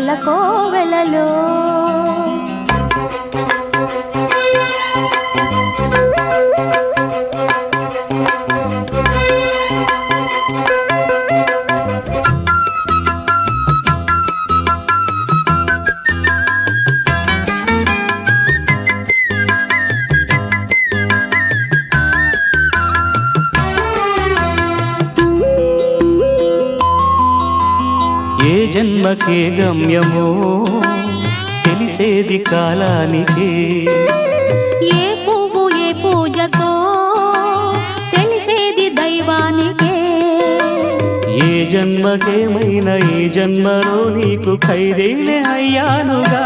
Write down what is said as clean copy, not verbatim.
అందాల కోవెలలో ఏ జన్మకే గమ్యమో తెలిసేది కాలానికే, ఏ పువ్వు ఏ పూజకో తెలిసేది దైవానికే. ఏ జన్మకేమైనా ఈ జన్మలో నీకు ఖైదీనే అయ్యానుగా.